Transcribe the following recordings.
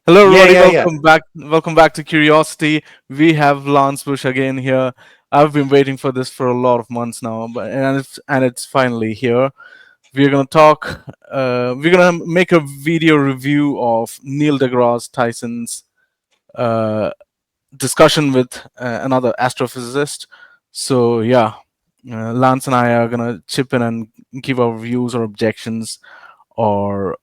Hello, Yeah, everybody. yeah, yeah. Welcome back. Welcome back to Curiosity. We have Lance Bush again here. I've been waiting for this for a lot of months now, but and it's finally here. We're gonna talk. We're gonna make a video review of Neil deGrasse Tyson's uh, discussion with another astrophysicist. So yeah, Lance and I are gonna chip in and give our views or objections or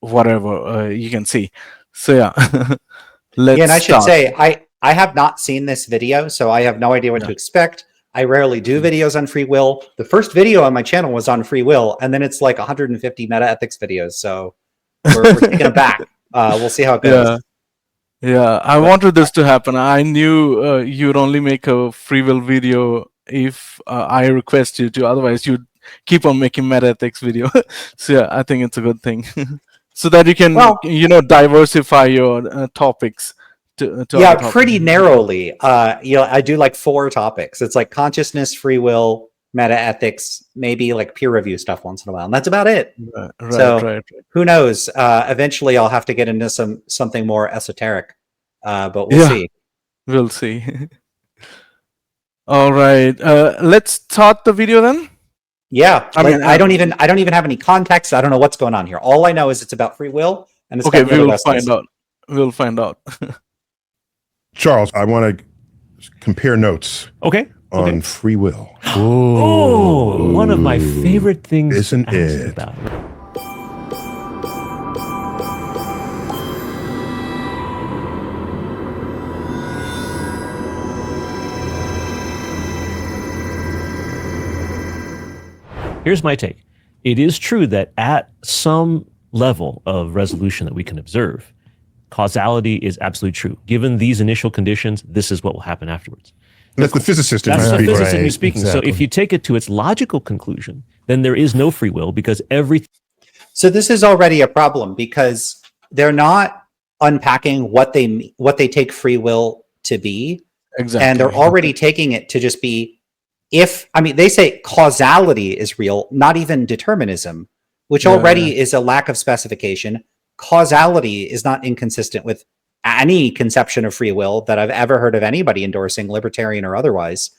whatever you can see. So yeah, Yeah, let's and I should start. say I have not seen this video, so I have no idea what Yeah. to expect. I rarely do videos on free will. The first video on my channel was on free will, and then it's like 150 meta ethics videos. So we're taking them back. We'll see how it goes. Yeah, yeah. I But wanted this to happen. I knew you'd only make a free will video if I request you to. Otherwise, you'd keep on making meta ethics video. So yeah, I think it's a good thing, so that you can, well, diversify your topics to yeah, other topics. pretty narrowly. I do like 4 topics. It's like consciousness, free will, meta ethics, maybe like peer review stuff once in a while, and that's about it. Right, So right. who knows? Eventually, I'll have to get into something more esoteric, but we'll Yeah, see. we'll see. All right. Let's start the video then. Yeah, I mean, I don't even have any context. I don't know what's going on here. All I know is it's about free will and it's okay, about we Neil will deGrasse find Tyson. out. We'll find out. Charles, I want to compare notes Okay. on free will. Oh, one of my favorite things Isn't to ask it? about. Here's my take. It is true that at some level of resolution that we can observe, causality is absolutely true. Given these initial conditions, this is what will happen afterwards. That's the physicist in That's me the speaking. physicist in you Right, speaking. So exactly. if you take it to its logical conclusion, then there is no free will because everything So this is already a problem because they're not unpacking what they take free will to be, Exactly. and they're already taking it to just be they say causality is real, not even determinism, which Yeah, already is a lack of specification. Causality is not inconsistent with any conception of free will that I've ever heard of anybody endorsing, libertarian or otherwise,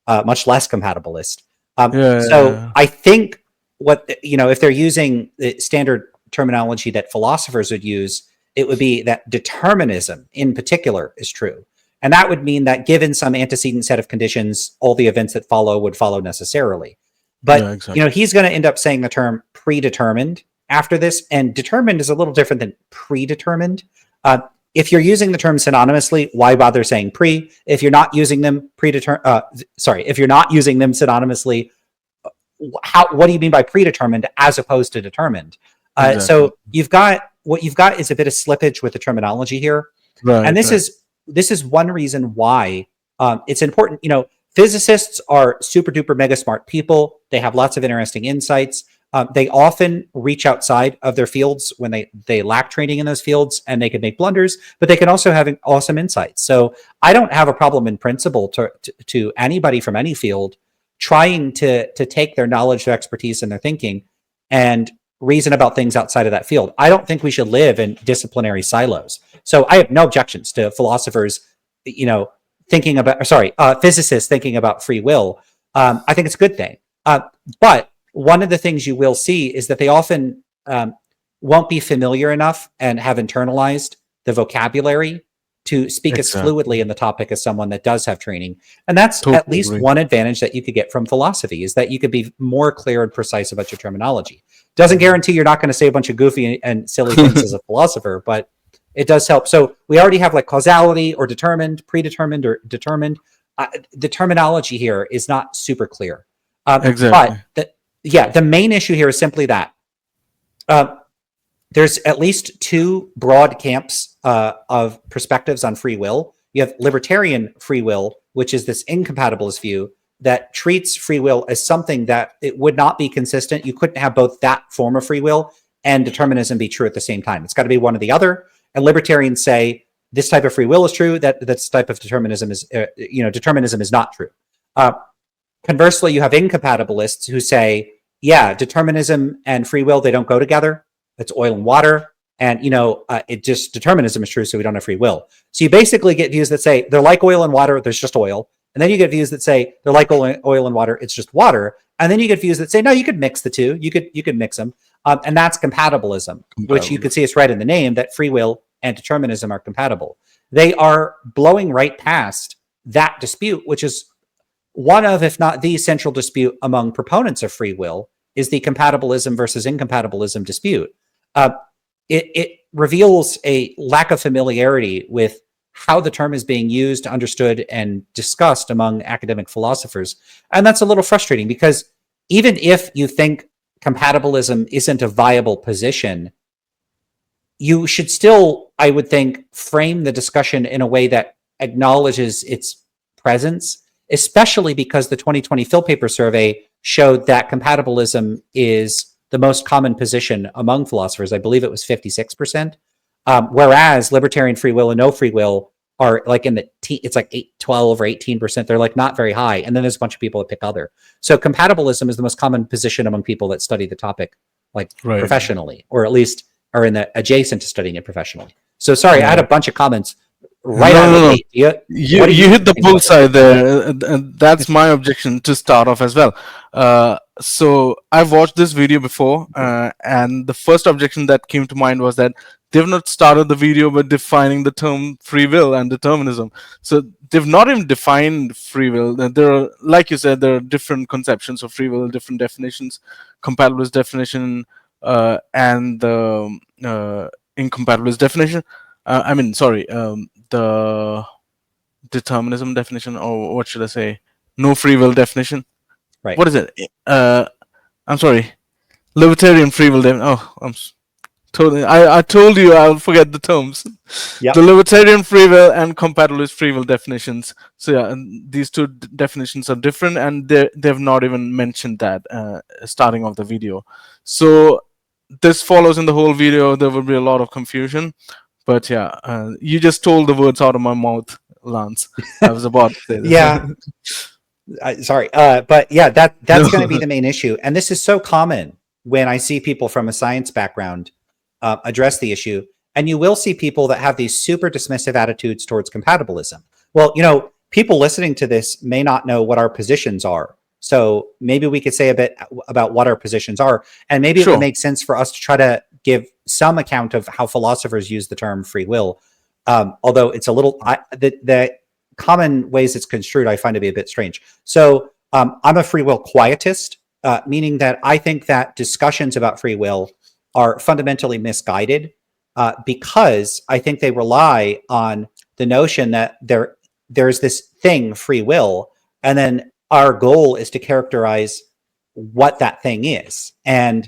much less compatibilist. So I think if they're using the standard terminology that philosophers would use, it would be that determinism in particular is true. And that would mean that given some antecedent set of conditions, all the events that follow would follow necessarily. But, Yeah, exactly. he's going to end up saying the term predetermined after this. And determined is a little different than predetermined. If you're using the term synonymously, why bother saying pre? If you're not using them if you're not using them synonymously, what do you mean by predetermined as opposed to determined? Exactly. So what you've got is a bit of slippage with the terminology here. Right, And this is one reason why it's important. Physicists are super duper mega smart people. They have lots of interesting insights. They often reach outside of their fields when they lack training in those fields, and they can make blunders, but they can also have awesome insights. So I don't have a problem in principle to anybody from any field trying to take their knowledge, their expertise, and their thinking and reason about things outside of that field. I don't think we should live in disciplinary silos. So I have no objections to philosophers, physicists thinking about free will. I think it's a good thing. But one of the things you will see is that they often won't be familiar enough and have internalized the vocabulary to speak as fluidly in the topic as someone that does have training. And that's at least one advantage that you could get from philosophy, is that you could be more clear and precise about your terminology. Doesn't guarantee you're not going to say a bunch of goofy and silly things as a philosopher, but it does help. So we already have like causality or determined, predetermined or determined. The terminology here is not super clear. Exactly. But the main issue here is simply that there's at least 2 broad camps of perspectives on free will. You have libertarian free will, which is this incompatibilist view that treats free will as something that it would not be consistent. You couldn't have both that form of free will and determinism be true at the same time. It's got to be one or the other. And libertarians say this type of free will is true, that this type of determinism is, determinism is not true. Conversely, you have incompatibilists who say, yeah, determinism and free will, they don't go together. It's oil and water. And it just determinism is true, so we don't have free will. So you basically get views that say they're like oil and water, there's just oil. And then you get views that say they're like oil and water, it's just water. And then you get views that say, no, you could mix the two. You could mix them. And that's compatibilism, which you could see it's right in the name that free will and determinism are compatible. They are blowing right past that dispute, which is one of, if not the central dispute among proponents of free will, is the compatibilism versus incompatibilism dispute. It reveals a lack of familiarity with how the term is being used, understood, and discussed among academic philosophers. And that's a little frustrating because even if you think compatibilism isn't a viable position, you should still, I would think, frame the discussion in a way that acknowledges its presence, especially because the 2020 Phil Paper survey showed that compatibilism is the most common position among philosophers. I believe it was 56%. Whereas libertarian free will and no free will are like in the it's like 12 or 18%. They're like not very high. And then there's a bunch of people that pick other. So compatibilism is the most common position among people that study the topic like professionally, or at least are in the adjacent to studying it professionally. So sorry, I had a bunch of comments right out of the gate. You hit the bullseye there. And that's my objection to start off as well. So I've watched this video before, and the first objection that came to mind was that they've not started the video by defining the term free will and determinism. So they've not even defined free will. There are, like you said, there are different conceptions of free will, different definitions, compatibilist definition, and the incompatibilist definition. The determinism definition, or what should I say? No free will definition. Right. What is it? I'm sorry. Libertarian free will definition. Totally. I told you I'll forget the terms. Yep. The libertarian free will and compatibilist free will definitions. So yeah, and these two definitions are different, and they've not even mentioned that starting off the video. So this follows in the whole video. There will be a lot of confusion. But yeah, you just told the words out of my mouth, Lance. I was about to say that. Yeah. Sorry. But yeah, that's going to be the main issue. And this is so common when I see people from a science background address the issue. And you will see people that have these super dismissive attitudes towards compatibilism. Well, people listening to this may not know what our positions are. So maybe we could say a bit about what our positions are. And maybe it would make sense for us to try to give some account of how philosophers use the term free will. Although it's a little, the common ways it's construed, I find to be a bit strange. So I'm a free will quietist, meaning that I think that discussions about free will are fundamentally misguided because I think they rely on the notion that there's this thing, free will, and then our goal is to characterize what that thing is. And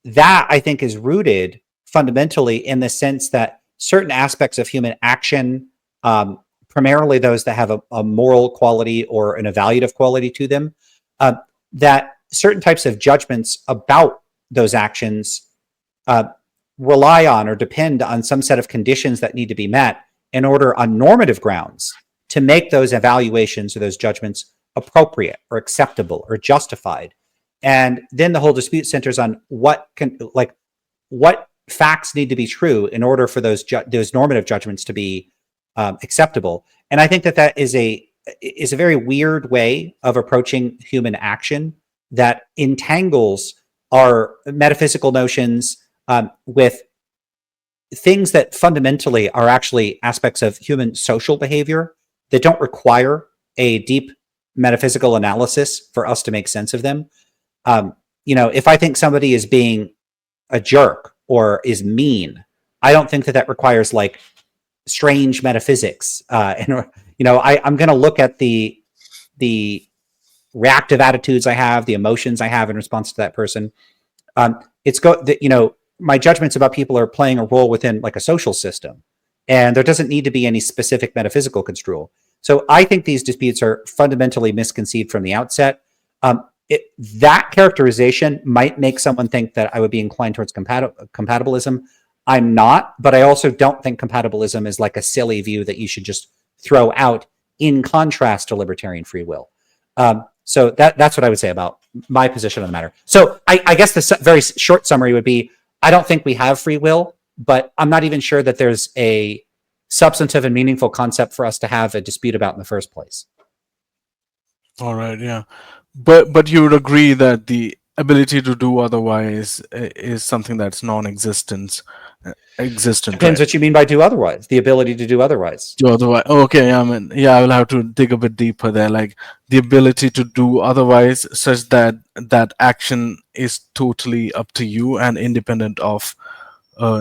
that, I think, is rooted fundamentally in the sense that certain aspects of human action, primarily those that have a moral quality or an evaluative quality to them, that certain types of judgments about those actions rely on or depend on some set of conditions that need to be met in order on normative grounds to make those evaluations or those judgments appropriate or acceptable or justified. And then the whole dispute centers on what facts need to be true in order for those normative judgments to be acceptable. And I think that is a very weird way of approaching human action that entangles our metaphysical notions with things that fundamentally are actually aspects of human social behavior that don't require a deep metaphysical analysis for us to make sense of them. If I think somebody is being a jerk or is mean, I don't think that requires like strange metaphysics. I'm going to look at the reactive attitudes I have, the emotions I have in response to that person. My judgments about people are playing a role within like a social system, and there doesn't need to be any specific metaphysical construal. So I think these disputes are fundamentally misconceived from the outset. That characterization might make someone think that I would be inclined towards compatibilism. I'm not, but I also don't think compatibilism is like a silly view that you should just throw out in contrast to libertarian free will. So that's what I would say about my position on the matter. So I guess the very short summary would be, I don't think we have free will. but I'm not even sure that there's a substantive and meaningful concept for us to have a dispute about in the first place. All right, yeah, but you would agree that the ability to do otherwise is something that's non-existent, existent, Depends right? what you mean by do otherwise. The ability to do otherwise. Do otherwise, okay, I mean, yeah, I will have to dig a bit deeper there. Like the ability to do otherwise, such that that action is totally up to you and independent of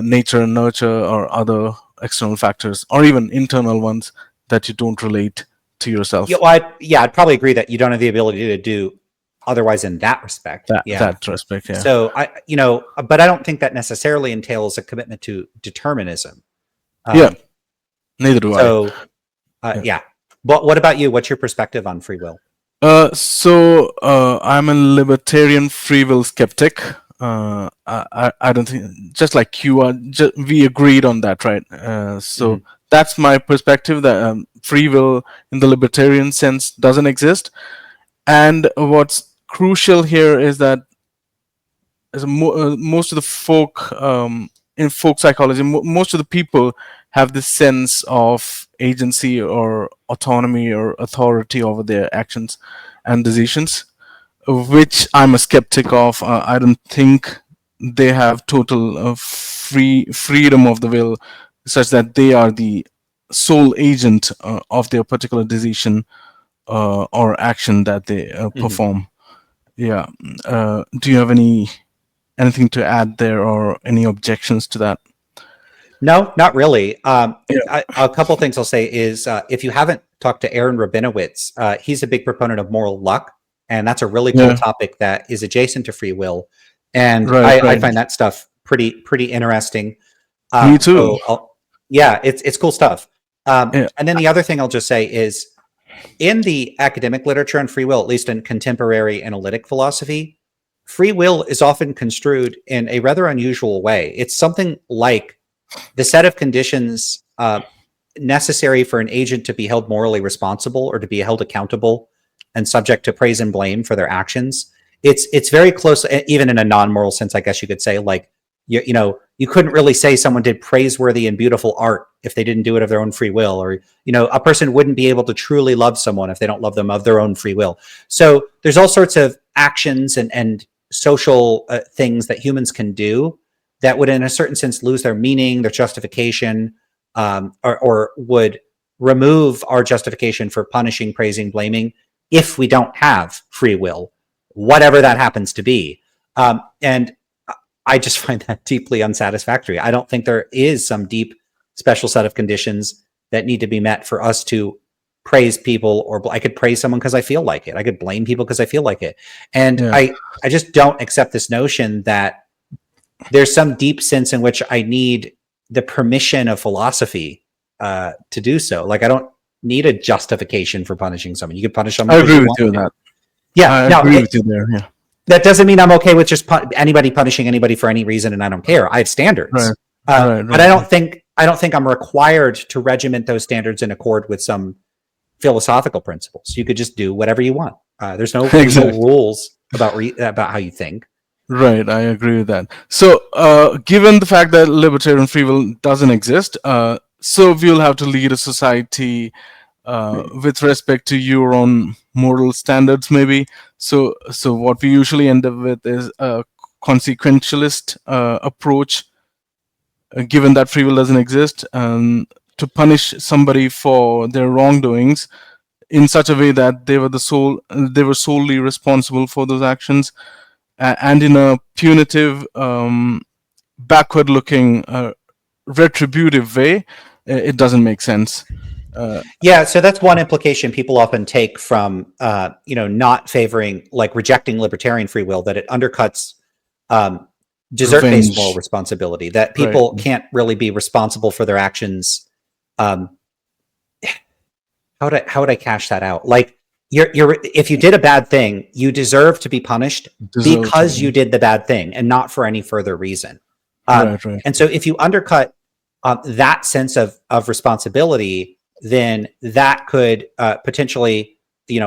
nature and nurture or other external factors, or even internal ones that you don't relate to yourself. Yeah, well, I'd probably agree that you don't have the ability to do otherwise in that respect. That respect, yeah. So but I don't think that necessarily entails a commitment to determinism. Yeah, neither do I. So, yeah. But what about you? What's your perspective on free will? I'm a libertarian free will skeptic. I don't think, just like you are, we agreed on that, right? That's my perspective, that free will in the libertarian sense doesn't exist. And what's crucial here is that most of the folk, in folk psychology, most of the people have this sense of agency or autonomy or authority over their actions and decisions, which I'm a skeptic of. I don't think they have total freedom of the will, such that they are the sole agent of their particular decision or action that they perform. Yeah. Do you have anything to add there, or any objections to that? No, not really. A couple things I'll say is, if you haven't talked to Aaron Rabinowitz, he's a big proponent of moral luck, and that's a really cool topic that is adjacent to free will. And I find that stuff pretty interesting. Me too. So it's cool stuff. And then the other thing I'll just say is, in the academic literature on free will, at least in contemporary analytic philosophy, free will is often construed in a rather unusual way. It's something like the set of conditions necessary for an agent to be held morally responsible or to be held accountable and subject to praise and blame for their actions. It's very close, even in a non-moral sense, I guess you could say. Like, you couldn't really say someone did praiseworthy and beautiful art if they didn't do it of their own free will, or a person wouldn't be able to truly love someone if they don't love them of their own free will. So there's all sorts of actions and social things that humans can do that would, in a certain sense, lose their meaning, their justification, or would remove our justification for punishing, praising, blaming if we don't have free will, whatever that happens to be. And I just find that deeply unsatisfactory. I don't think there is some deep special set of conditions that need to be met for us to praise people, or I could praise someone because I feel like it. I could blame people because I feel like it. And I just don't accept this notion that there's some deep sense in which I need the permission of philosophy to do so. Like, I don't need a justification for punishing someone. You could punish someone. I agree with you on that. Yeah, I agree with you there. Yeah. That doesn't mean I'm okay with just anybody punishing anybody for any reason, and I don't care. I have standards, but I don't think I'm required to regiment those standards in accord with some philosophical principles. You could just do whatever you want. There's no rules about how you think. Right, I agree with that. So, given the fact that libertarian free will doesn't exist, so we'll have to lead a society with respect to your own moral standards, maybe. So what we usually end up with is a consequentialist approach, given that free will doesn't exist, to punish somebody for their wrongdoings in such a way that they were solely responsible for those actions, and in a punitive, backward-looking, retributive way. It doesn't make sense. So that's one implication people often take from not favoring, like rejecting libertarian free will, that it undercuts desert-based moral responsibility, that people can't really be responsible for their actions. How would I cash that out? Like, if you did a bad thing, you deserve to be punished because you did the bad thing and not for any further reason. And so if you undercut that sense of responsibility, then that could potentially,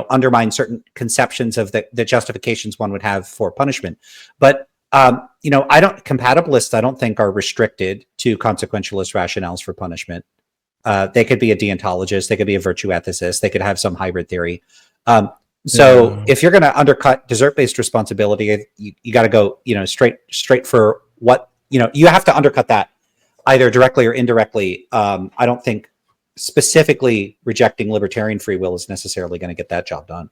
undermine certain conceptions of the justifications one would have for punishment. But Compatibilists, I don't think are restricted to consequentialist rationales for punishment. They could be a deontologist, they could be a virtue ethicist, they could have some hybrid theory. So if you're going to undercut desert-based responsibility, you got to go, straight for what, you have to undercut that either directly or indirectly. I don't think specifically rejecting libertarian free will is necessarily going to get that job done.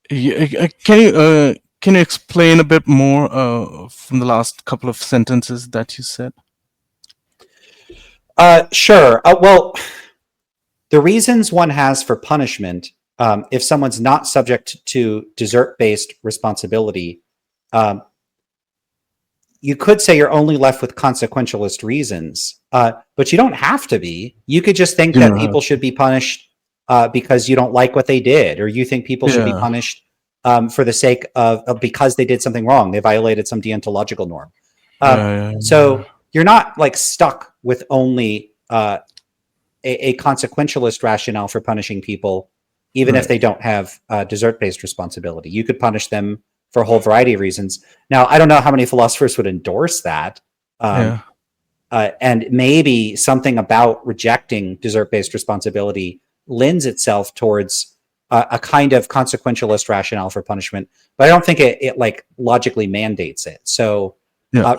Yeah, can you explain a bit more from the last couple of sentences that you said? Sure. Well, the reasons one has for punishment, if someone's not subject to desert-based responsibility, you could say you're only left with consequentialist reasons, but you don't have to be. You could just think that people should be punished because you don't like what they did, or you think people should be punished for the sake of because they did something wrong. They violated some deontological norm. So you're not like stuck with only a consequentialist rationale for punishing people, even if they don't have desert-based responsibility. You could punish them for a whole variety of reasons. Now, I don't know how many philosophers would endorse that. And maybe something about rejecting desert-based responsibility lends itself towards a kind of consequentialist rationale for punishment, but I don't think it like logically mandates it. So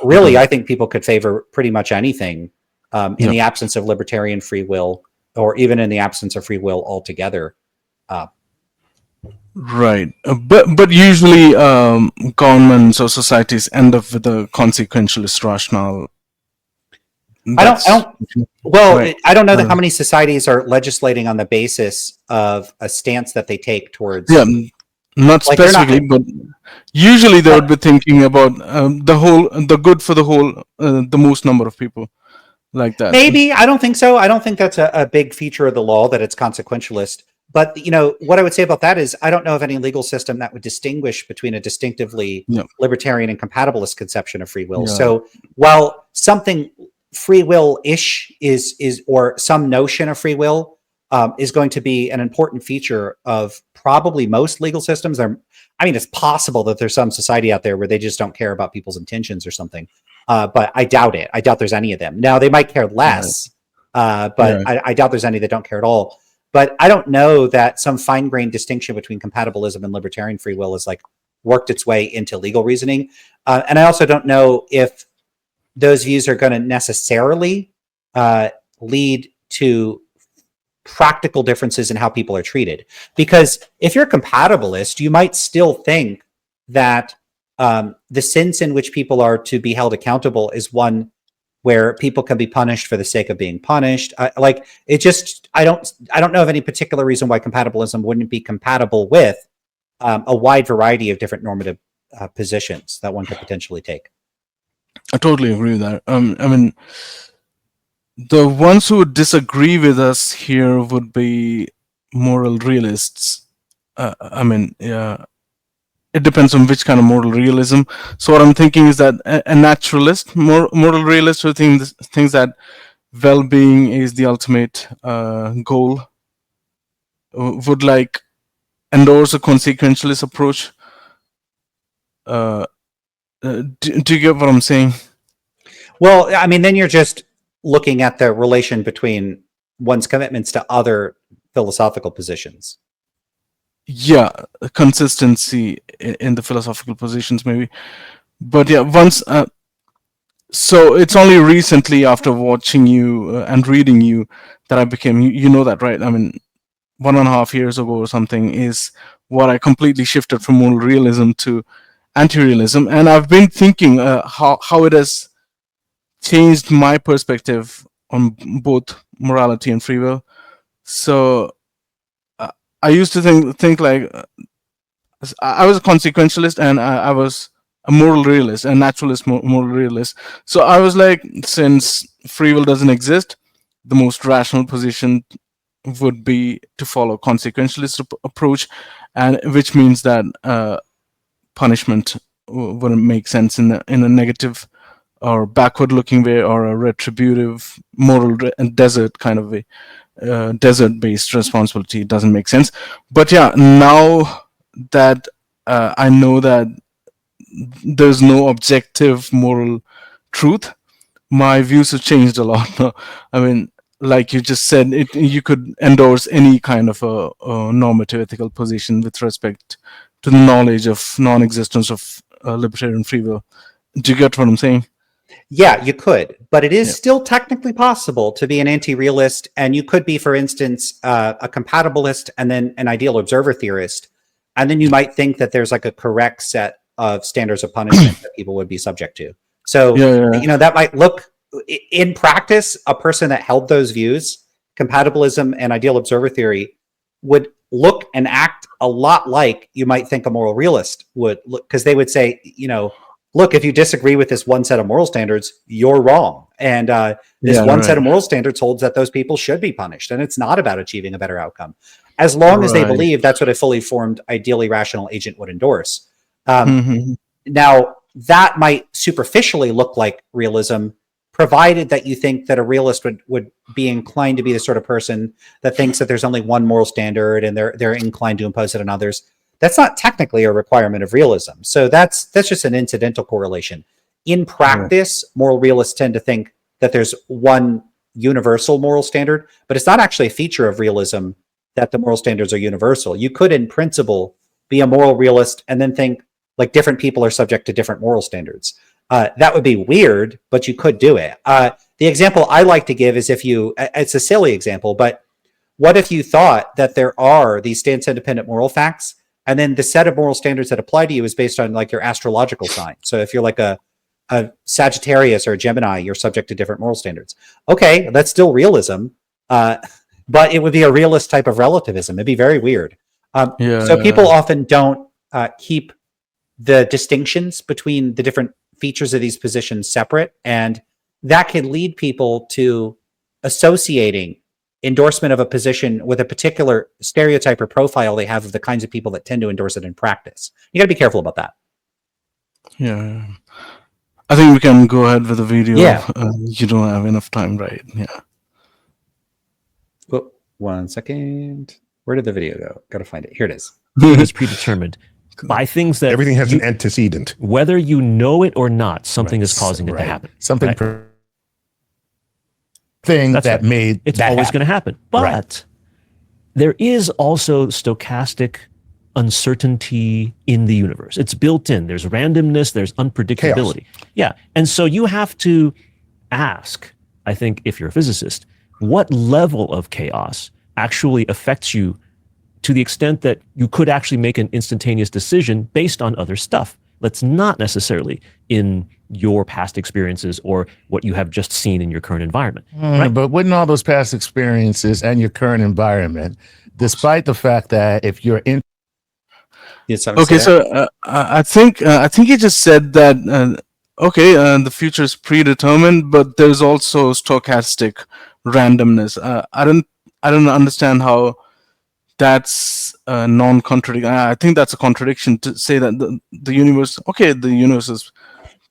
really, I think people could favor pretty much anything in the absence of libertarian free will, or even in the absence of free will altogether. Right, but usually governments or societies end up with a consequentialist rationale. I don't know how many societies are legislating on the basis of a stance that they take towards. Yeah, not like specifically, but usually they would be thinking about the good for the whole, the most number of people, like that. Maybe. I don't think so. I don't think that's a big feature of the law, that it's consequentialist. But what I would say about that is I don't know of any legal system that would distinguish between a distinctively libertarian and compatibilist conception of free will. So while something free will-ish is or some notion of free will is going to be an important feature of probably most legal systems. It's possible that there's some society out there where they just don't care about people's intentions or something. But I doubt it. I doubt there's any of them. Now, they might care less, but I doubt there's any that don't care at all. But I don't know that some fine-grained distinction between compatibilism and libertarian free will has like worked its way into legal reasoning. And I also don't know if those views are going to necessarily lead to practical differences in how people are treated. Because if you're a compatibilist, you might still think that the sense in which people are to be held accountable is one where people can be punished for the sake of being punished. I don't know of any particular reason why compatibilism wouldn't be compatible with a wide variety of different normative positions that one could potentially take. I totally agree with that. The ones who would disagree with us here would be moral realists. It depends on which kind of moral realism. So what I'm thinking is that a naturalist, moral realist who thinks that well-being is the ultimate goal would like endorse a consequentialist approach. Do you get what I'm saying? Well, then you're just looking at the relation between one's commitments to other philosophical positions. Yeah, consistency in the philosophical positions, maybe. But yeah, so it's only recently after watching you and reading you that I became, you know that, right? 1.5 years ago or something is what I completely shifted from moral realism to anti-realism. And I've been thinking how it has changed my perspective on both morality and free will. So I used to think like I was a consequentialist and I was a moral realist, a naturalist moral realist. So I was like, since free will doesn't exist, the most rational position would be to follow consequentialist approach, and which means that punishment wouldn't make sense in a negative or backward looking way, or a retributive moral desert kind of way. Desert-based responsibility doesn't make sense. But yeah, now that I know that there's no objective moral truth, my views have changed a lot. I mean, like you just said, you could endorse any kind of a normative ethical position with respect to the knowledge of non-existence of libertarian free will. Do you get what I'm saying? Yeah, you could, but it is Yeah. still technically possible to be an anti-realist, and you could be, for instance, a compatibilist and then an ideal observer theorist, and then you might think that there's like a correct set of standards of punishment that people would be subject to. So, Yeah. that might look, in practice, a person that held those views, compatibilism and ideal observer theory, would look and act a lot like you might think a moral realist would look, because they would say, look, if you disagree with this one set of moral standards, you're wrong. And this one set of moral standards holds that those people should be punished. And it's not about achieving a better outcome. As long as they believe that's what a fully formed, ideally rational agent would endorse. Now, that might superficially look like realism, provided that you think that a realist would be inclined to be the sort of person that thinks that there's only one moral standard and they're inclined to impose it on others. That's not technically a requirement of realism. So that's just an incidental correlation. In practice, moral realists tend to think that there's one universal moral standard, but it's not actually a feature of realism that the moral standards are universal. You could, in principle, be a moral realist and then think like different people are subject to different moral standards. That would be weird, but you could do it. The example I like to give is it's a silly example, but what if you thought that there are these stance-independent moral facts, and then the set of moral standards that apply to you is based on like your astrological sign. So if you're like a Sagittarius or a Gemini, you're subject to different moral standards. Okay, that's still realism, but it would be a realist type of relativism. It'd be very weird. So people often don't keep the distinctions between the different features of these positions separate, and that can lead people to associating endorsement of a position with a particular stereotype or profile they have of the kinds of people that tend to endorse it in practice. You got to be careful about that. Yeah. I think we can go ahead with the video. Yeah. You don't have enough time, right? Yeah. Oh, 1 second. Where did the video go? Got to find it. Here it is. It is predetermined by things that Everything has an antecedent. whether you know it or not, something is causing it to happen. Something Right. thing That's that right. made It's that always going to happen. But there is also stochastic uncertainty in the universe. It's built in. There's randomness, there's unpredictability. Yeah. And so you have to ask, I think, if you're a physicist, what level of chaos actually affects you to the extent that you could actually make an instantaneous decision based on other stuff that's not necessarily in your past experiences or what you have just seen in your current environment. Right? But wouldn't all those past experiences and your current environment, despite the fact that if you're in Okay, so I think you just said that the future is predetermined, but there's also stochastic randomness. I don't understand how that's non-contradiction. I think that's a contradiction to say that the universe is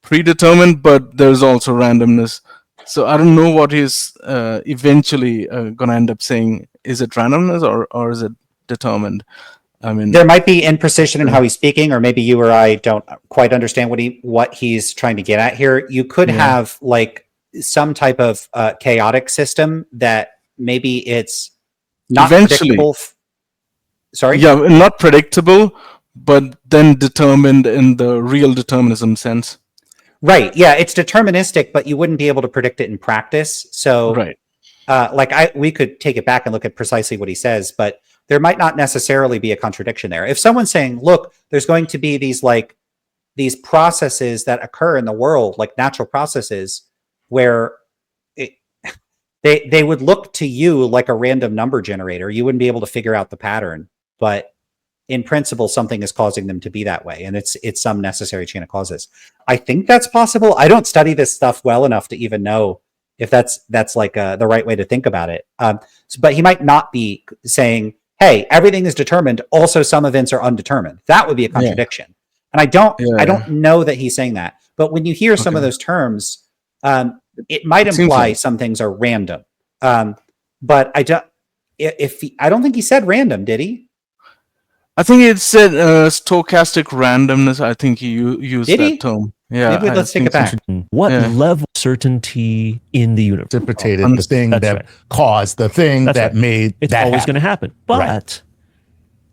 predetermined, but there's also randomness. So I don't know what he's eventually going to end up saying. Is it randomness or is it determined? I mean, there might be imprecision in how he's speaking, or maybe you or I don't quite understand what he's trying to get at here. You could have like some type of chaotic system that maybe it's not predictable. Sorry? Yeah, not predictable, but then determined in the real determinism sense. Right. Yeah, it's deterministic, but you wouldn't be able to predict it in practice. So, right. We could take it back and look at precisely what he says, but there might not necessarily be a contradiction there. If someone's saying, look, there's going to be these processes that occur in the world, like natural processes, where they would look to you like a random number generator. You wouldn't be able to figure out the pattern, but in principle, something is causing them to be that way, and it's some necessary chain of causes. I think that's possible. I don't study this stuff well enough to even know if that's like the right way to think about it. But he might not be saying, hey, everything is determined, also some events are undetermined. That would be a contradiction. And I don't know that he's saying that. But when you hear some of those terms, it might imply some things are random. But I don't think he said random, did he? I think it said stochastic randomness. I think he used Did that he? term. Yeah. Maybe let's take it back. What Yeah. level of certainty in the universe? Precipitated the thing That's that right. caused the thing That's that right. made It's that always happen. going to happen. But Right.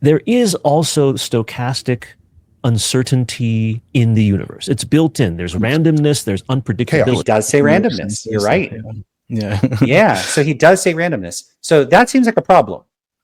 there is also stochastic uncertainty in the universe. It's built in. There's randomness, there's He unpredictability. does say randomness. You're right. Yeah. Yeah. So he does say randomness. So that seems like a problem.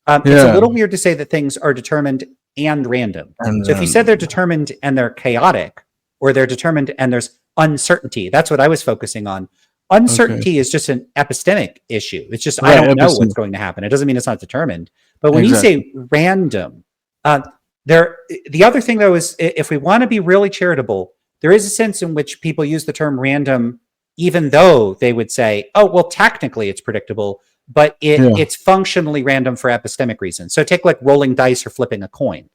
It's a Yeah. little weird to say that things are determined and random. And, So if you said they're determined and they're chaotic, or they're determined and there's uncertainty, that's what I was focusing on. Uncertainty is just an epistemic issue. It's just, I Right, don't know what's epistemic. going to happen. It doesn't mean it's not determined. But when Exactly. you say random, the other thing though is, if we want to be really charitable, there is a sense in which people use the term random, even though they would say, oh, well, technically it's predictable, but it's functionally random for epistemic reasons. So take like rolling dice or flipping a coin.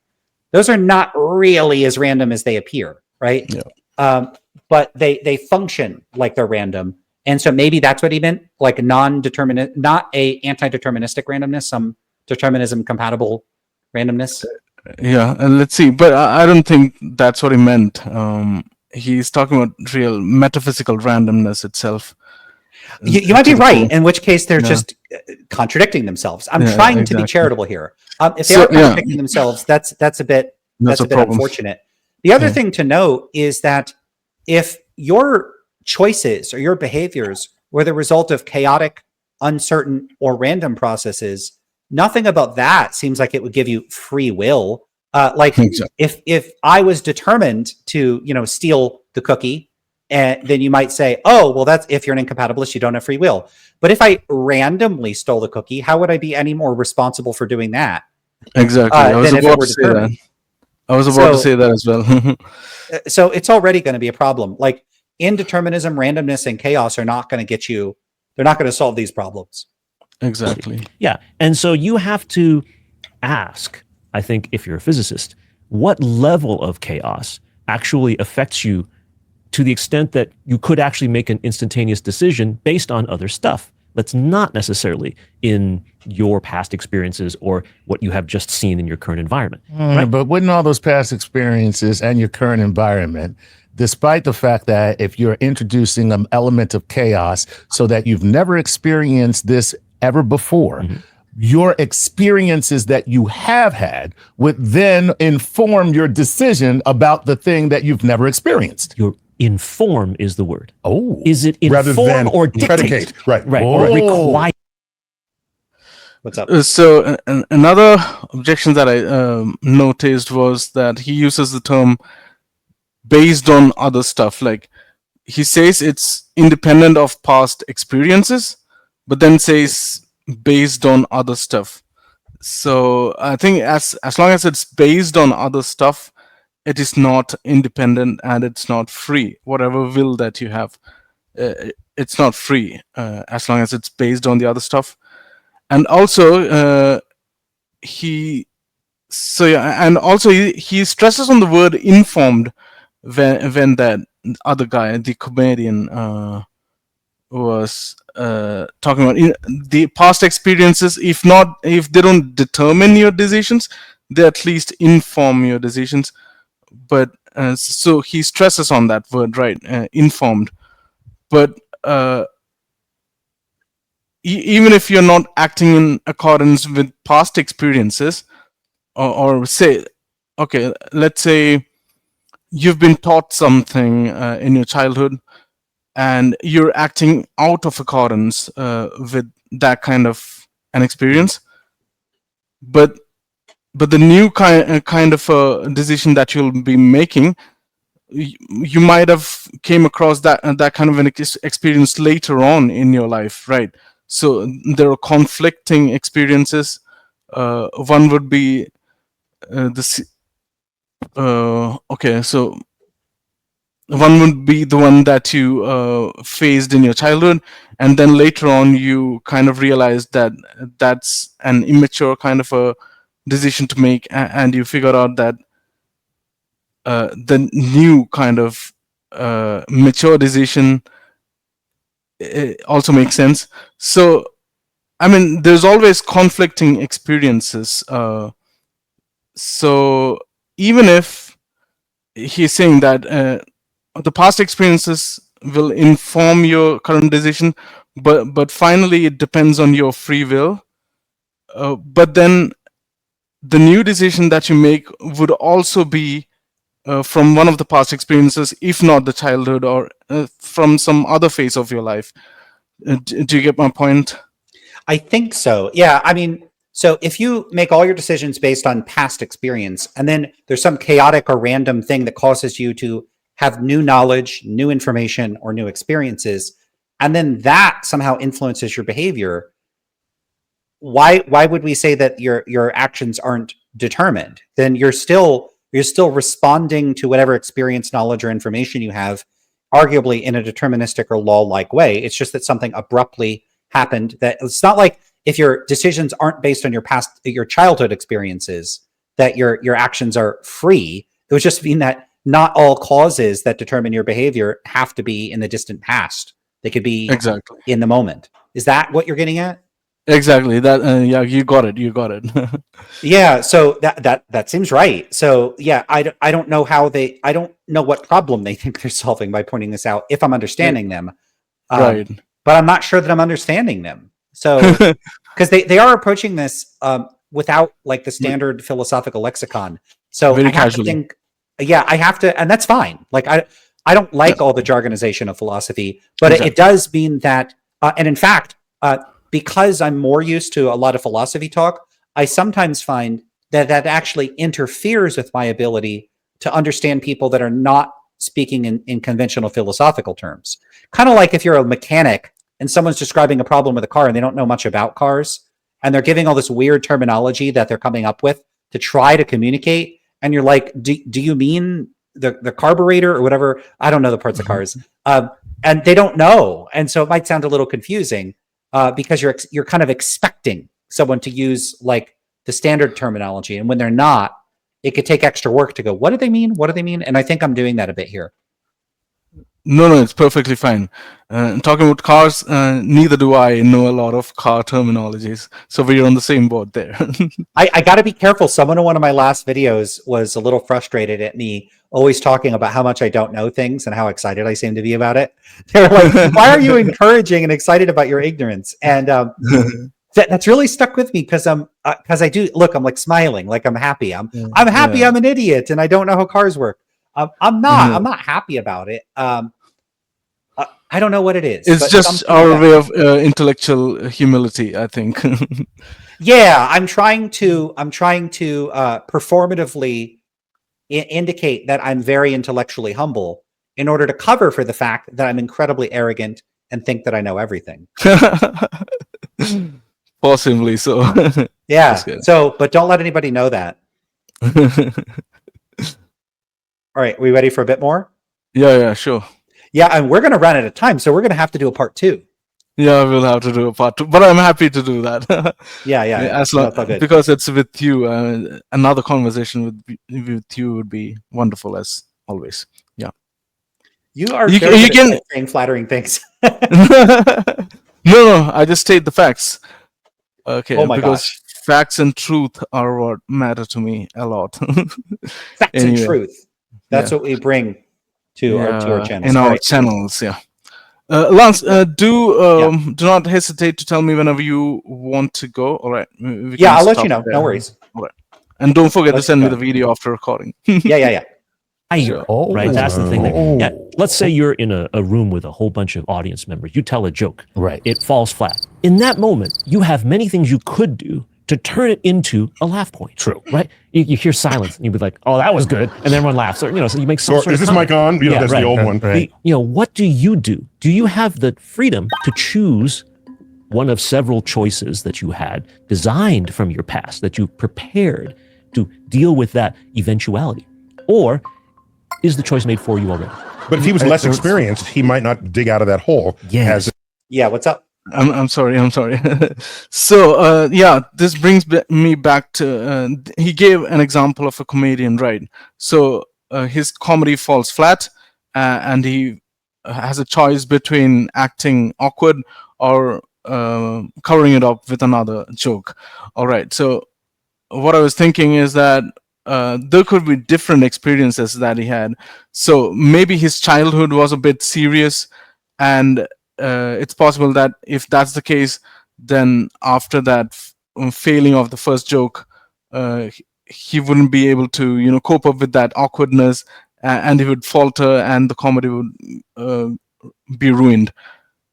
Those are not really as random as they appear, right? Yeah. But they function like they're random. And so maybe that's what he meant, like non-determinate, not a anti-deterministic randomness, some determinism compatible randomness. Yeah, and let's see. But I don't think that's what he meant. He's talking about real metaphysical randomness itself. You might be To the right, core. in which case they're Yeah. just contradicting themselves. I'm Yeah, trying to be exactly. charitable here. If they So, are contradicting themselves, that's a bit That's a problem. unfortunate. The other Yeah. thing to note is that if your choices or your behaviors were the result of chaotic, uncertain, or random processes, nothing about that seems like it would give you free will. Like Exactly. if I was determined to, steal the cookie, and then you might say, oh, well, that's if you're an incompatibilist, you don't have free will. But if I randomly stole the cookie, how would I be any more responsible for doing that? Exactly. I was Than if it about were to say that. determined. I was about to So- say that as well. So it's already going to be a problem. Like indeterminism, randomness, and chaos are not going to get you. They're not going to solve these problems. Exactly. Yeah. And so you have to ask, I think, if you're a physicist, what level of chaos actually affects you to the extent that you could actually make an instantaneous decision based on other stuff that's not necessarily in your past experiences or what you have just seen in your current environment. Right? But wouldn't all those past experiences and your current environment, despite the fact that if you're introducing an element of chaos so that you've never experienced this ever before, your experiences that you have had would then inform your decision about the thing that you've never experienced. Your inform is the word. Oh, Is it Rather inform than or dictate? predicate. Right. Right. Or Oh. require. What's up? So another objection that I noticed was that he uses the term based on other stuff. Like he says it's independent of past experiences, but then says based on other stuff. So I think as long as it's based on other stuff, it is not independent and it's not free. Whatever will that you have, it's not free as long as it's based on the other stuff. And also he stresses on the word informed when that other guy, the comedian, was talking about the past experiences. If they don't determine your decisions, they at least inform your decisions. But so he stresses on that word, right? Informed. But even if you're not acting in accordance with past experiences, or say, okay, let's say you've been taught something in your childhood and you're acting out of accordance with that kind of an experience, but the new kind of a decision that you'll be making, you might have came across that kind of an experience later on in your life, right? So there are conflicting experiences. One would be okay, so one would be the one that you faced in your childhood, and then later on you kind of realized that that's an immature kind of a decision to make, and you figure out that the new kind of mature decision also makes sense. So I mean, there's always conflicting experiences. So even if he's saying that the past experiences will inform your current decision, but finally it depends on your free will. But then the new decision that you make would also be from one of the past experiences, if not the childhood or from some other phase of your life. Do you get my point? I think so. Yeah. I mean, so if you make all your decisions based on past experience, and then there's some chaotic or random thing that causes you to have new knowledge, new information, or new experiences, and then that somehow influences your behavior, why would we say that your actions aren't determined? Then you're still responding to whatever experience, knowledge, or information you have, arguably in a deterministic or law-like way. It's just that something abruptly happened. That it's not like if your decisions aren't based on your childhood experiences, that your actions are free. It would just mean that not all causes that determine your behavior have to be in the distant past. They could be Exactly. in the moment. Is that what you're getting at? Exactly. That yeah, you got it. Yeah, so that seems right. So yeah, I don't know I don't know what problem they think they're solving by pointing this out, if I'm understanding them. Right. But I'm not sure that I'm understanding them. So because they are approaching this without like the standard philosophical lexicon. So Very I have casually. to think, yeah, I have to, and that's fine. Like I don't like all the jargonization of philosophy, but Exactly. it does mean that, and in fact, because I'm more used to a lot of philosophy talk, I sometimes find that actually interferes with my ability to understand people that are not speaking in conventional philosophical terms. Kind of like if you're a mechanic and someone's describing a problem with a car and they don't know much about cars, and they're giving all this weird terminology that they're coming up with to try to communicate, and you're like, do you mean the carburetor or whatever? I don't know the parts of cars. And they don't know. And so it might sound a little confusing because you're kind of expecting someone to use like the standard terminology. And when they're not, it could take extra work to go, what do they mean? What do they mean? And I think I'm doing that a bit here. No, it's perfectly fine. Talking about cars, neither do I know a lot of car terminologies, so we're on the same boat there. I got to be careful. Someone in one of my last videos was a little frustrated at me always talking about how much I don't know things and how excited I seem to be about it. They're like, why are you encouraging and excited about your ignorance? And that's really stuck with me because I do look, I'm like smiling, like I'm happy. I'm happy. Yeah. I'm an idiot and I don't know how cars work. I'm not happy about it. I don't know what it is. It's but just something our about way of intellectual humility, I think. Yeah, I'm trying to performatively indicate that I'm very intellectually humble in order to cover for the fact that I'm incredibly arrogant and think that I know everything. Possibly so. Yeah. That's good. So, but don't let anybody know that. All right, we ready for a bit more? Yeah, sure. Yeah, and we're going to run out of time, so we're going to have to do a part 2. Yeah, we'll have to do a part 2, but I'm happy to do that. Yeah. As No, long, it's all good. because it's with you. Another conversation with you would be wonderful as always. Yeah. You are You very good can- at saying flattering things. No, I just state the facts. Okay, Oh my because gosh. facts and truth are what matter to me a lot. Facts and Anyway. truth. That's Yeah. what we bring to our channels. In All our right. channels, yeah. Lance, do not hesitate to tell me whenever you want to go. All right. We Yeah, can I'll let stop you know. there. No worries. All right. And don't forget to Let's send me go. the video after recording. Yeah. Higher, Oh. right? That's the thing. Oh. Yeah, let's say you're in a room with a whole bunch of audience members. You tell a joke. Right. It falls flat. In that moment, you have many things you could do to turn it into a laugh point. True. Right? You hear silence and you'd be like, oh, that was good. And then everyone laughs. Or, so you make some Or sort is of this mic comment. on? That's right. the old one. Right. What do you do? Do you have the freedom to choose one of several choices that you had designed from your past, that you prepared to deal with that eventuality? Or is the choice made for you already? But if he was less experienced, he might not dig out of that hole. Yes. Yeah, what's up? I'm sorry. So this brings me back to he gave an example of a comedian, right? So his comedy falls flat, and he has a choice between acting awkward or covering it up with another joke. All right. So what I was thinking is that there could be different experiences that he had. So maybe his childhood was a bit serious, and it's possible that if that's the case, then after that failing of the first joke, he wouldn't be able to, cope up with that awkwardness, and he would falter, and the comedy would be ruined.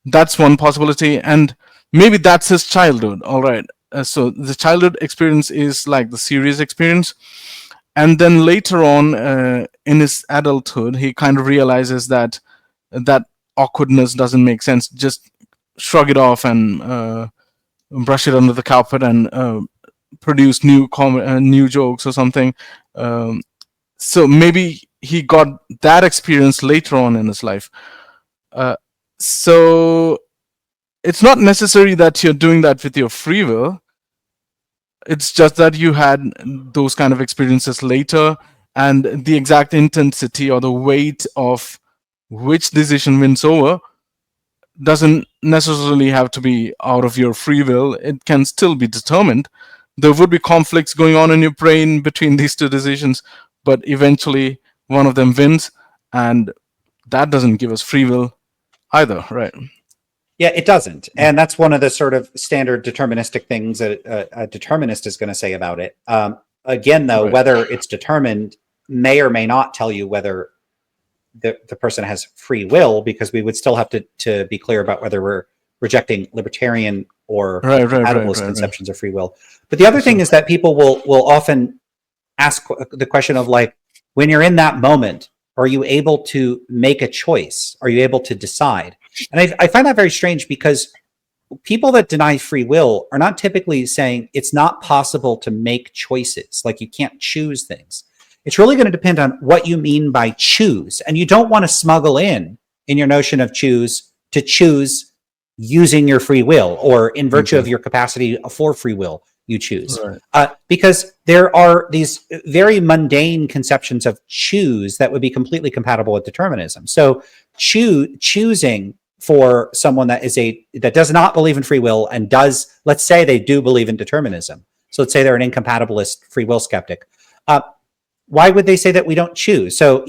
That's one possibility, and maybe that's his childhood. All right. So the childhood experience is like the serious experience, and then later on in his adulthood, he kind of realizes that that awkwardness doesn't make sense. Just shrug it off and brush it under the carpet and produce new jokes or something. So maybe he got that experience later on in his life. So it's not necessary that you're doing that with your free will. It's just that you had those kind of experiences later, and the exact intensity or the weight of which decision wins over doesn't necessarily have to be out of your free will. It can still be determined. There would be conflicts going on in your brain between these two decisions, but eventually one of them wins, and that doesn't give us free will either, right? Yeah, it doesn't. And that's one of the sort of standard deterministic things that a determinist is going to say about it. Again, though, Right. whether it's determined may or may not tell you whether the person has free will, because we would still have to be clear about whether we're rejecting libertarian or compatibilist conceptions of free will. But the other thing is that people will often ask the question of, like, when you're in that moment, are you able to make a choice? Are you able to decide? And I find that very strange, because people that deny free will are not typically saying it's not possible to make choices, like you can't choose things. It's really going to depend on what you mean by choose. And you don't want to smuggle in your notion of choose to choose using your free will, or in virtue of your capacity for free will, you choose. Right. Because there are these very mundane conceptions of choose that would be completely compatible with determinism. So choosing for someone that does not believe in free will and does, let's say they do believe in determinism. So let's say they're an incompatibilist free will skeptic. Why would they say that we don't choose? So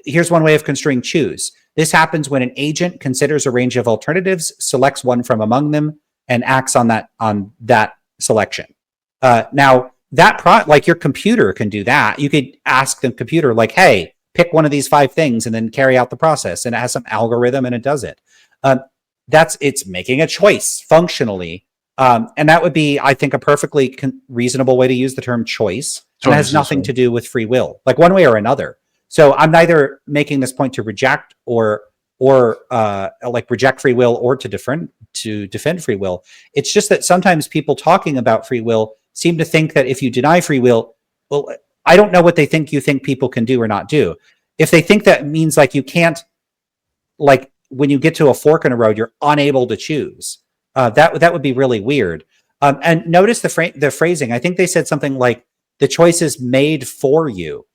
here's one way of construing choose. This happens when an agent considers a range of alternatives, selects one from among them, and acts on that selection. Now, like your computer can do that. You could ask the computer, like, hey, pick one of these 5 things, and then carry out the process. And it has some algorithm, and it does it. It's making a choice functionally. And that would be, I think, a perfectly reasonable way to use the term choice. And it has nothing to do with free will, like one way or another. So I'm neither making this point to reject or like reject free will, or to defend free will. It's just that sometimes people talking about free will seem to think that if you deny free will, well, I don't know what they think you think people can do or not do. If they think that means, like, you can't, like, when you get to a fork in a road, you're unable to choose. That would be really weird. And notice the phrasing. I think they said something like, the choice is made for you.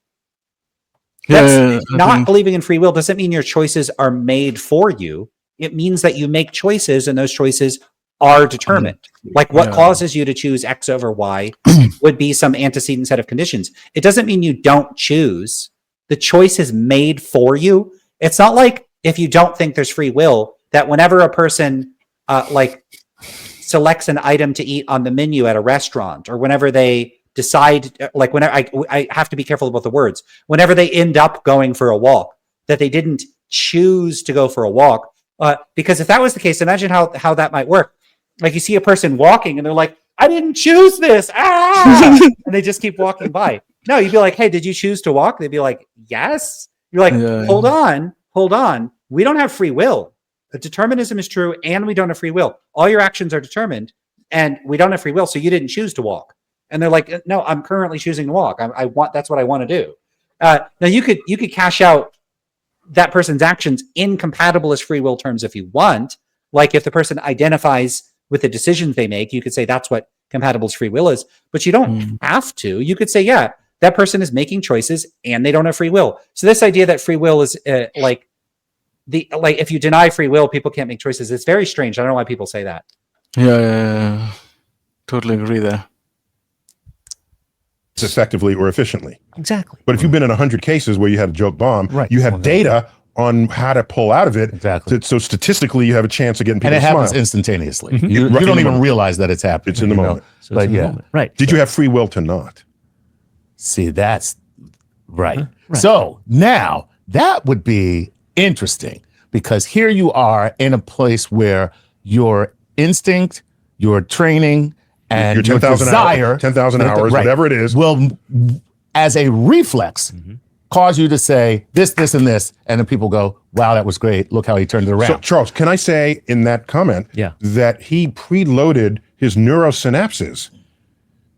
Not believing in free will doesn't mean your choices are made for you. It means that you make choices, and those choices are determined. Like what causes you to choose X over Y would be some antecedent set of conditions. It doesn't mean you don't choose. The choice is made for you. It's not like, if you don't think there's free will, that whenever a person like selects an item to eat on the menu at a restaurant, or whenever they decide, like whenever I have to be careful about the words, whenever they end up going for a walk, that they didn't choose to go for a walk. Because if that was the case, imagine how that might work. Like, you see a person walking and they're like, I didn't choose this. And they just keep walking by. No, you'd be like, hey, did you choose to walk? They'd be like, yes. You're like, hold on. We don't have free will. The determinism is true, and we don't have free will. All your actions are determined, and we don't have free will, so you didn't choose to walk. And they're like, no, I'm currently choosing to walk. That's what I want to do. Now you could cash out that person's actions in compatibilist free will terms if you want. Like, if the person identifies with the decisions they make, you could say that's what compatibilist free will is, but you don't have to. You could say, yeah, that person is making choices and they don't have free will. So this idea that free will is like if you deny free will, people can't make choices. It's very strange. I don't know why people say that. Yeah. Totally agree there. effectively or efficiently. Exactly. But if you've been in 100 cases where you had a joke bomb, Right. you have data on how to pull out of it. Exactly. So statistically, you have a chance of getting people And it to happens smile. instantaneously. Right You in don't the even moment. realize that it's happening. It's in the you know? moment. So But it's in the yeah. moment. Right. Did you have free will to not? See, that's right. Right. So now that would be interesting because here you are in a place where your instinct, your training, and Your your 10,000 desire, hours, 10,000 hours, right, whatever it is. will, as a reflex, cause you to say this, this, and this, and then people go, "Wow, that was great! Look how he turned it around." So, Charles, can I say in that comment Yeah. that he preloaded his neurosynapses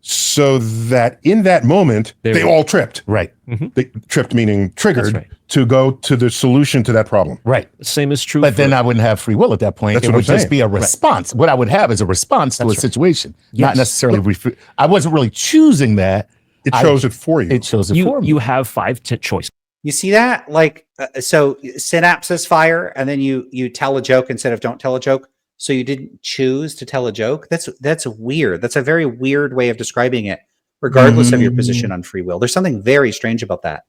so that in that moment, they all tripped. right, They tripped meaning triggered That's right. to go to the solution to that problem. right. Same is true. But then I wouldn't have free will at that point. That's It what would I'm just saying. be a response. What I would have is a response to a situation, not Yes. necessarily. I wasn't really choosing that. It chose it for you. It chose it you for me. you have 5 choices. You see that? Like, so synapses fire, and then you tell a joke instead of don't tell a joke. So you didn't choose to tell a joke. That's weird. That's a very weird way of describing it, regardless of your position on free will. There's something very strange about that.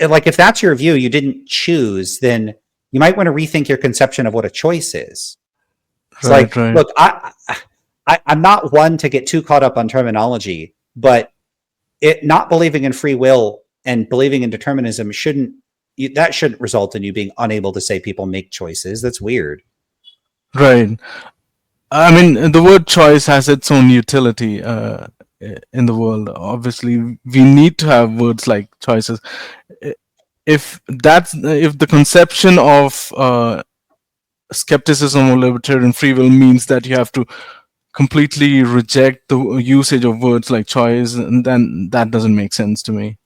Like, if that's your view, you didn't choose, then you might want to rethink your conception of what a choice is. It's like, look, I'm not one to get too caught up on terminology, but not believing in free will and believing in determinism shouldn't result in you being unable to say people make choices. That's weird. Right. I mean, the word choice has its own utility in the world. Obviously, we need to have words like choices. If the conception of skepticism or libertarian free will means that you have to completely reject the usage of words like choice, and then that doesn't make sense to me.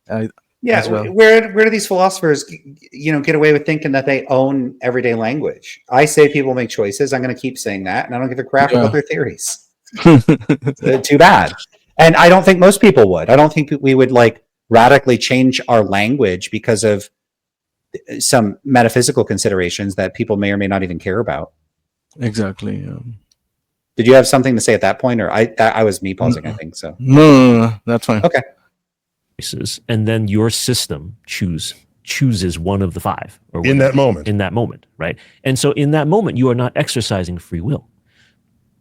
Yeah, well. where do these philosophers, get away with thinking that they own everyday language? I say people make choices. I'm going to keep saying that, and I don't give a crap Yeah. about their theories. Too bad. And I don't think most people would. I don't think we would like radically change our language because of some metaphysical considerations that people may or may not even care about. Exactly. Yeah. Did you have something to say at that point, or I was me pausing? I think so. No, that's fine. Okay. Choices, and then your system chooses one of the 5 or In that moment. in that moment, right? And so in that moment you are not exercising free will.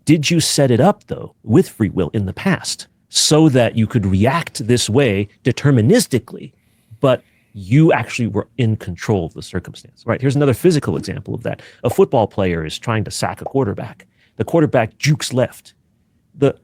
Did you set it up though with free will in the past so that you could react this way deterministically, but you actually were in control of the circumstance, right? Here's another physical example of that. A football player is trying to sack a quarterback. The quarterback jukes left. The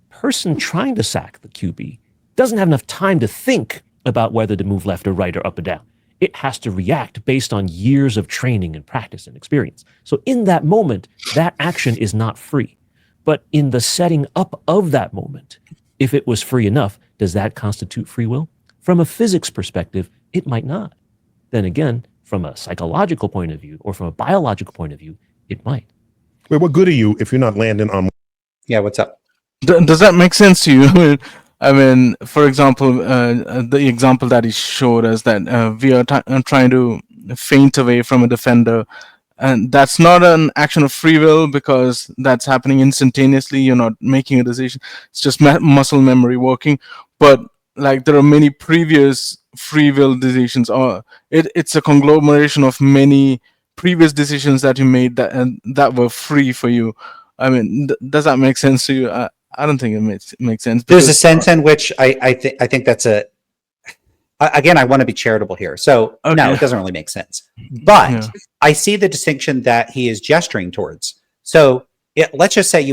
person trying to sack the QB doesn't have enough time to think about whether to move left or right or up or down. It has to react based on years of training and practice and experience. So in that moment, that action is not free. But in the setting up of that moment, if it was free enough, does that constitute free will? From a physics perspective, it might not. Then again, from a psychological point of view or from a biological point of view, it might. Wait, what good are you if you're not landing on? Yeah, what's up? Does that make sense to you? I mean, for example, the example that he showed us that we are trying to feint away from a defender, and that's not an action of free will because that's happening instantaneously. You're not making a decision. It's just muscle memory working. But like there are many previous free will decisions, or it's a conglomeration of many previous decisions that you made that were free for you. I mean, does that make sense to you? I don't think it makes sense. There's a sense in which I think that's again, I want to be charitable here. So no, Okay. it doesn't really make sense. But Yeah. I see the distinction that he is gesturing towards. So let's just say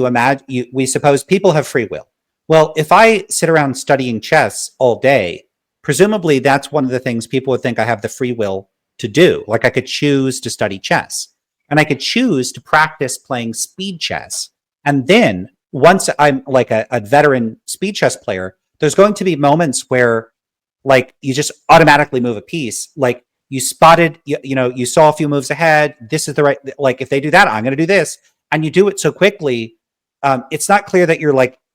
we suppose people have free will. Well, if I sit around studying chess all day, presumably that's one of the things people would think I have the free will to do. Like I could choose to study chess, and I could choose to practice playing speed chess. And then once I'm like a veteran speed chess player, there's going to be moments where like you just automatically move a piece. Like you spotted, you saw a few moves ahead. This is the right, like if they do that, I'm going to do this. And you do it so quickly. It's not clear that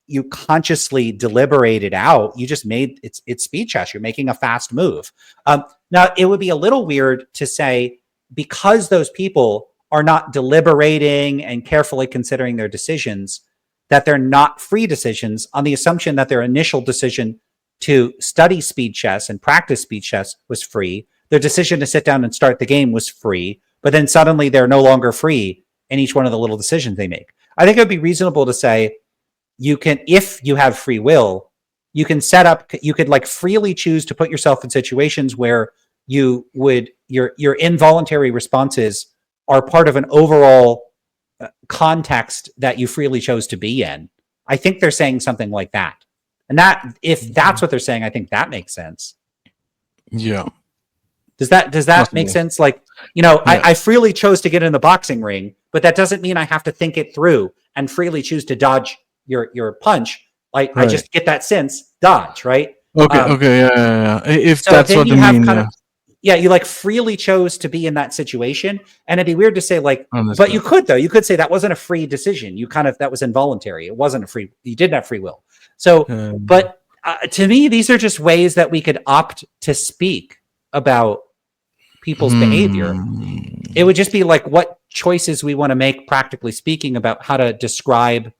you consciously deliberated out. You just made it's speed chess. You're making a fast move. Now it would be a little weird to say, because those people are not deliberating and carefully considering their decisions, that they're not free decisions on the assumption that their initial decision to study speed chess and practice speed chess was free. Their decision to sit down and start the game was free, but then suddenly they're no longer free in each one of the little decisions they make. I think it would be reasonable to say you can, if you have free will, you can set up, you could like freely choose to put yourself in situations where you would, your involuntary responses are part of an overall context that you freely chose to be in. I think they're saying something like that. And that, if that's what they're saying, I think that makes sense. Yeah. Does that make sense? Like, I freely chose to get in the boxing ring, but that doesn't mean I have to think it through and freely choose to dodge your punch. Like, I just get that sense, dodge, right? Okay, yeah. If so that's then what you they have mean, kind of, you like freely chose to be in that situation. And it'd be weird to say like, but you could though, you could say that wasn't a free decision. You kind of, that was involuntary. It wasn't a free, you didn't have free will. So, but to me, these are just ways that we could opt to speak about people's behavior. It would just be like what choices we want to make, practically speaking, about how to describe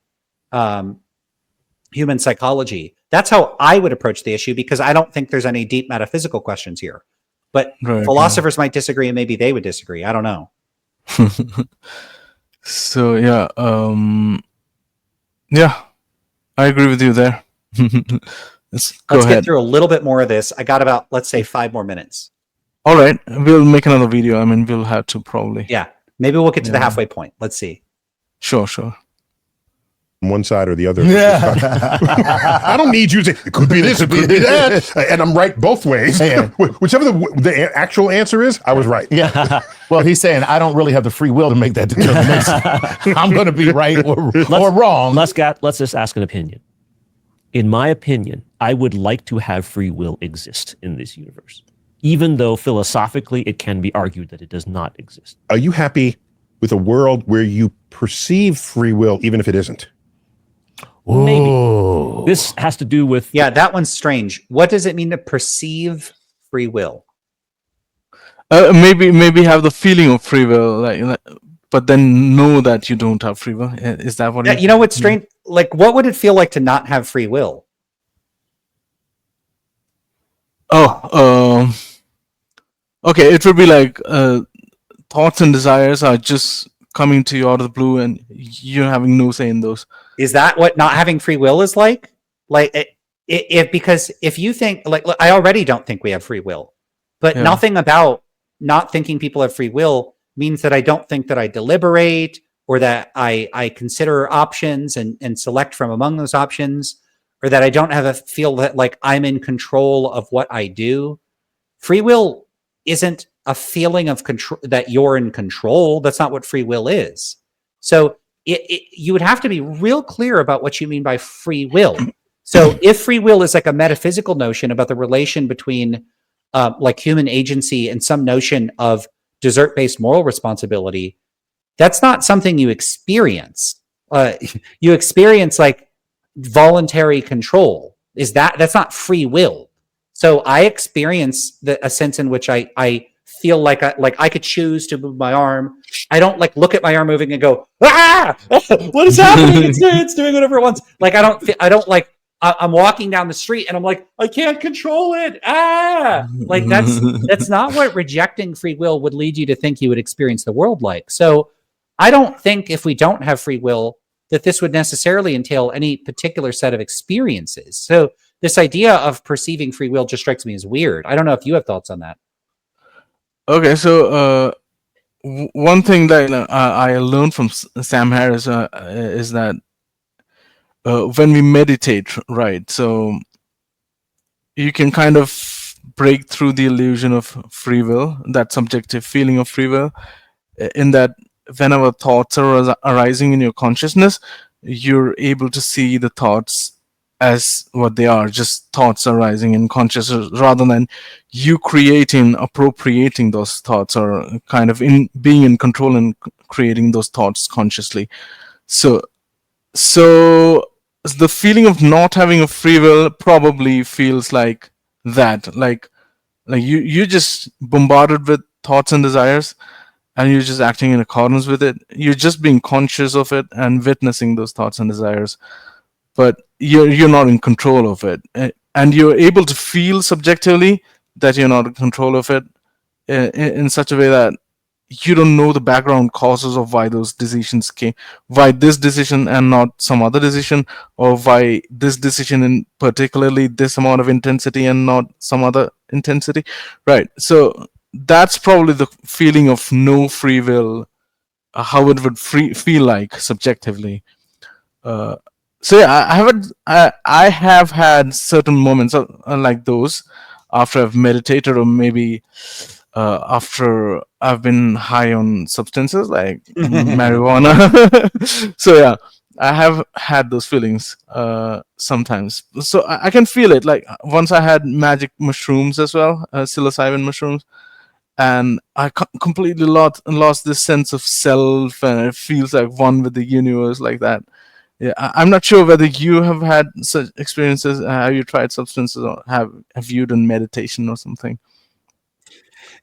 human psychology. That's how I would approach the issue, because I don't think there's any deep metaphysical questions here. But philosophers might disagree, and maybe they would disagree. I don't know. So yeah, I agree with you there. Let's get through a little bit more of this. I got about, let's say, 5 more minutes. All right, we'll make another video. I mean, we'll have to probably. Yeah, maybe we'll get to the halfway point. Let's see. Sure. One side or the other. Yeah. I don't need you to say, it could be this, it could be that. And I'm right both ways. Yeah. Whichever the actual answer is, I was right. Yeah. Well, he's saying, I don't really have the free will to make that determination. I'm going to be right or wrong. Let's just ask an opinion. In my opinion, I would like to have free will exist in this universe, even though philosophically it can be argued that it does not exist. Are you happy with a world where you perceive free will, even if it isn't? Maybe. Ooh. This has to do with... Yeah, that one's strange. What does it mean to perceive free will? Maybe have the feeling of free will, like, but then know that you don't have free will. Is that what? Yeah, you know what's strange? Like, what would it feel like to not have free will? Okay, it would be like thoughts and desires are just coming to you out of the blue, and you're having no say in those. Is that what not having free will is like? Like, because if you think, like, I already don't think we have free will, but nothing about not thinking people have free will means that I don't think that I deliberate, or that I consider options and select from among those options, or that I don't have a feel that like I'm in control of what I do. Free will isn't a feeling of control, that you're in control. That's not what free will is. So you would have to be real clear about what you mean by free will. So if free will is like a metaphysical notion about the relation between like human agency and some notion of desert-based moral responsibility, that's not something you experience. You experience like voluntary control. That's not free will. So I experience a sense in which I feel like I could choose to move my arm. I don't like look at my arm moving and go, ah, what is happening? It's doing whatever it wants. Like I don't like, I'm walking down the street and I'm like, I can't control it. Ah, like that's not what rejecting free will would lead you to think you would experience the world like. So I don't think if we don't have free will that this would necessarily entail any particular set of experiences. So this idea of perceiving free will just strikes me as weird. I don't know if you have thoughts on that. Okay, so one thing that I learned from Sam Harris is that when we meditate, right, so you can kind of break through the illusion of free will, that subjective feeling of free will, in that whenever thoughts are arising in your consciousness, you're able to see the thoughts as what they are, just thoughts arising in consciousness, rather than you appropriating those thoughts, or kind of being in control and creating those thoughts consciously. So the feeling of not having a free will probably feels like that, like you just bombarded with thoughts and desires, and you're just acting in accordance with it. You're just being conscious of it and witnessing those thoughts and desires, but you're not in control of it. And you're able to feel subjectively that you're not in control of it, in such a way that you don't know the background causes of why those decisions came, why this decision and not some other decision, or why this decision in particularly this amount of intensity and not some other intensity, right? So that's probably the feeling of no free will, how it would feel like subjectively. So yeah, I have had certain moments like those after I've meditated, or maybe after I've been high on substances like marijuana. So yeah, I have had those feelings sometimes. So I can feel it. Like once I had magic mushrooms as well, psilocybin mushrooms, and I completely lost this sense of self, and it feels like one with the universe, like that. Yeah, I'm not sure whether you have had such experiences. Have you tried substances, or have you done meditation or something?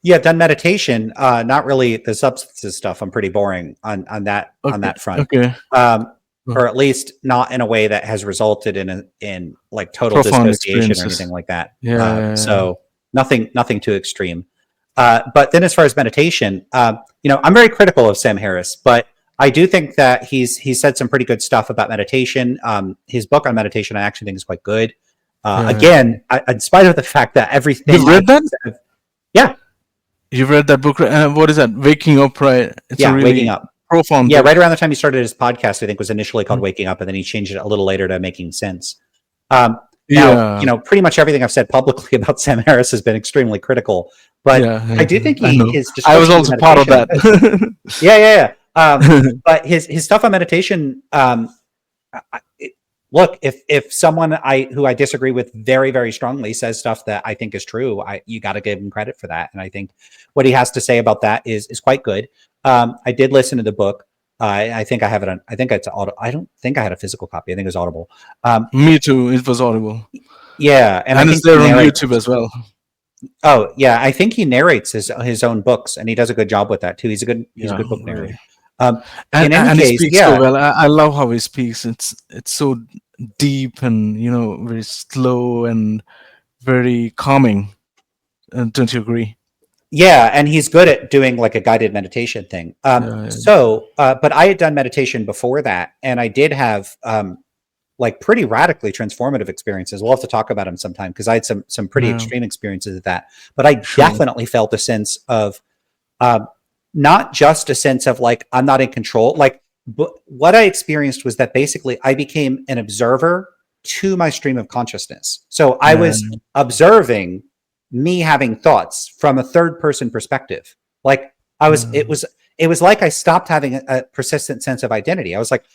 Yeah, I've done meditation. Not really the substances stuff. I'm pretty boring on that front. Okay. Or at least not in a way that has resulted in like total Profound dissociation or experiences. anything like that. Yeah. So nothing too extreme. But then as far as meditation, I'm very critical of Sam Harris, but I do think that he's said some pretty good stuff about meditation. His book on meditation, I actually think, is quite good. Again, in spite of the fact that everything You've read that? Yeah. You've read that book? What is that? Waking Up, right? It's a really Waking Up. profound Yeah, book. right around the time he started his podcast, I think was initially called Waking Up, and then he changed it a little later to Making Sense. Now, pretty much everything I've said publicly about Sam Harris has been extremely critical, but I do think his I was also part of that. Yeah. But his stuff on meditation, look, if someone who I disagree with very, very strongly says stuff that I think is true, you got to give him credit for that. And I think what he has to say about that is quite good. I did listen to the book. I think I have it on. I think it's Audible. I don't think I had a physical copy. I think it was Audible. Me too. It was Audible. Yeah, and it's there on YouTube as well. Oh yeah, I think he narrates his own books, and he does a good job with that too. He's a good book narrator. And he speaks so well. I love how he speaks. It's so deep and very slow and very calming. Don't you agree? Yeah, and he's good at doing like a guided meditation thing. But I had done meditation before that, and I did have like pretty radically transformative experiences. We'll have to talk about them sometime, because I had some pretty extreme experiences of that. But I definitely felt a sense of not just a sense of like I'm not in control. Like what I experienced was that basically I became an observer to my stream of consciousness. So I was observing me having thoughts from a third person perspective. Like I was, it was like I stopped having a persistent sense of identity. I was like,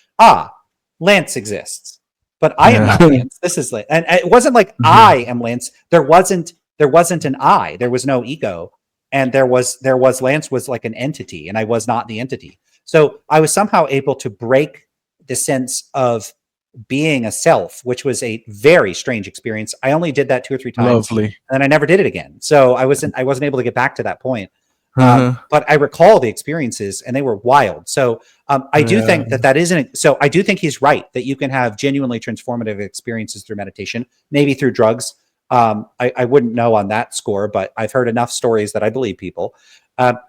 Lance exists, but I am not Lance. This is Lance. And it wasn't like I am Lance. There wasn't an I. There was no ego. And there was Lance was like an entity, and I was not the entity. So I was somehow able to break the sense of being a self, which was a very strange experience. I only did that 2 or 3 times. Lovely. And I never did it again. So I wasn't able to get back to that point. But I recall the experiences, and they were wild. So I do think that isn't. So I do think he's right that you can have genuinely transformative experiences through meditation, maybe through drugs. I wouldn't know on that score, but I've heard enough stories that I believe people. But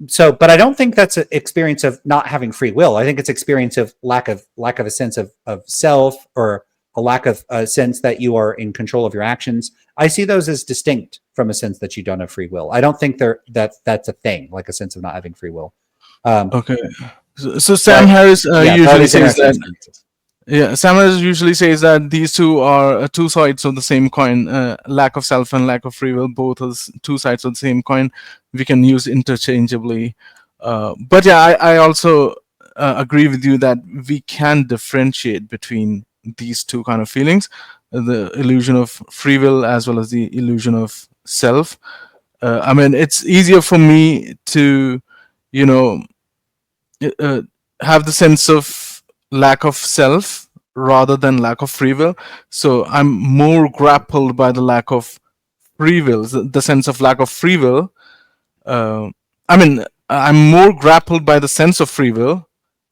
I don't think that's an experience of not having free will. I think it's experience of lack of a sense of self, or a lack of a sense that you are in control of your actions. I see those as distinct from a sense that you don't have free will. I don't think that's a thing, like a sense of not having free will. Okay. So Sam Harris usually says that. Yeah, Sam Harris usually says that these two are two sides of the same coin. Lack of self and lack of free will, both are two sides of the same coin. We can use interchangeably. But yeah, I also agree with you that we can differentiate between these two kind of feelings, the illusion of free will as well as the illusion of self. I mean, it's easier for me to, have the sense of lack of self rather than lack of free will. So I'm more grappled by the lack of free will, the sense of lack of free will, I mean, I'm more grappled by the sense of free will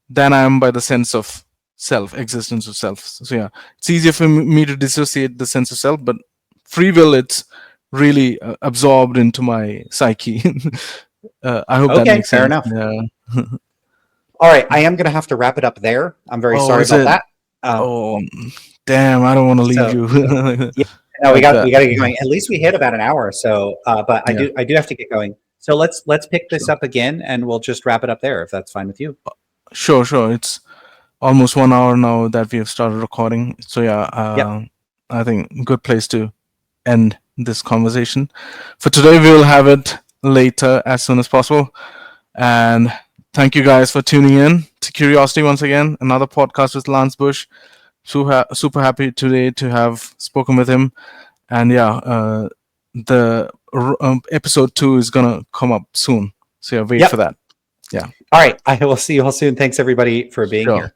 than I am by the sense of self, existence of self. So yeah, it's easier for me to dissociate the sense of self, but free will, it's really absorbed into my psyche. I hope that Okay, makes fair sense. enough. Yeah. All right, I am going to have to wrap it up there. I'm very Oh, sorry is about it? that. Oh, damn! I don't want to leave So you. yeah, no, we Like got that. we got to get going. At least we hit about an hour. So, but Yeah. I do have to get going. So let's pick this up again, and we'll just wrap it up there if that's fine with you. Sure. It's almost 1 hour now that we have started recording. So yeah, Yep. I think good place to end this conversation. For today, we will have it later as soon as possible. And thank you guys for tuning in to Curiosity once again. Another podcast with Lance Bush. Super happy today to have spoken with him. And yeah, the episode 2 is gonna come up soon. So yeah, wait Yep. for that. Yeah. All right. I will see you all soon. Thanks everybody for being Sure. here.